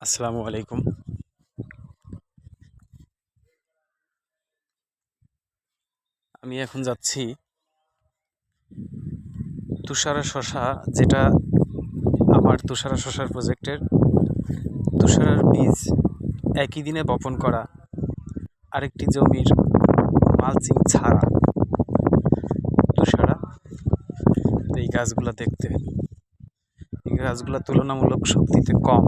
আসসালামু আলাইকুম। আমি এখন যাচ্ছি তুষারা শশা, যেটা আমার তুষারা শশার প্রজেক্টের তুষারার বীজ একই দিনে বপন করা আরেকটি জমির মালচিং ছাড়া তুষারা। তো এই গাছগুলো দেখতে, এই গাছগুলো তুলনামূলক শক্তিতে কম।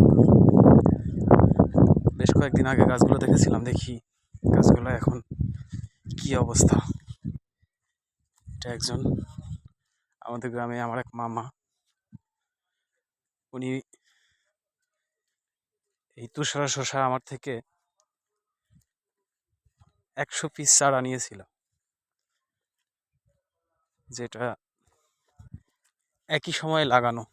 বেশ কয়েকদিন আগে গাছগুলো দেখেছিলাম, দেখি গাছগুলো এখন কি অবস্থা। এটা একজন আমাদের গ্রামে আমার এক মামা, উনি এই তুষারা শশা আমার থেকে 100 পিস চারা নিয়েছিল, যেটা একই সময়ে লাগানো।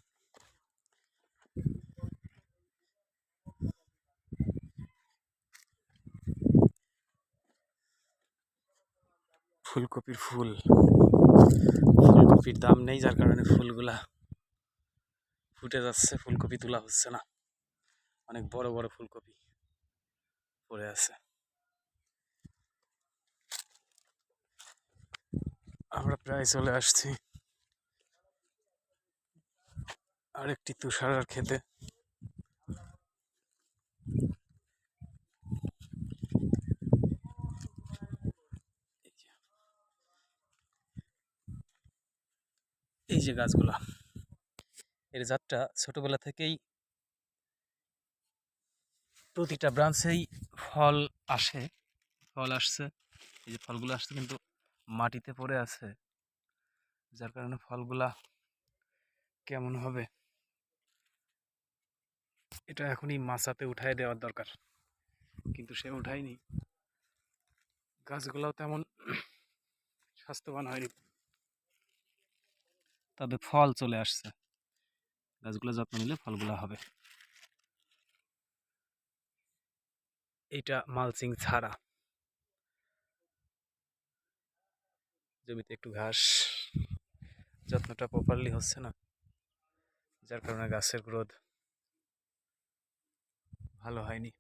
ফুলকপির ফুলকপির দাম নেই, যার কারণে ফুলগুলা ফুটে যাচ্ছে, ফুলকপি তোলা হচ্ছে না। অনেক বড় বড় ফুলকপি পড়ে আছে। আমরা প্রায় চলে আসছি আরেকটি তুষারার খেতে। এই যে গাছগুলা, এর জাতটা ছোটবেলা থেকেই প্রতিটা ব্রাঞ্চেই ফল আসে, ফল আসছে। এই যে ফলগুলো আসছে কিন্তু মাটিতে পড়ে আছে, যার কারণে ফলগুলা কেমন হবে এটা এখনই মাচাতে উঠায় দেওয়ার দরকার, কিন্তু সে উঠায়নি। গাছগুলাও তেমন স্বাস্থ্যবান হয়নি, তবে ফল চলে আসছে। গাছগুলো যত্ন নিলে ফলগুলো হবে। এটা মালচিং ছাড়া, জমিতে একটু ঘাস, যত্নটা প্রপারলি হচ্ছে না, যার কারণে গাছের গ্রোথ ভালো হয়নি।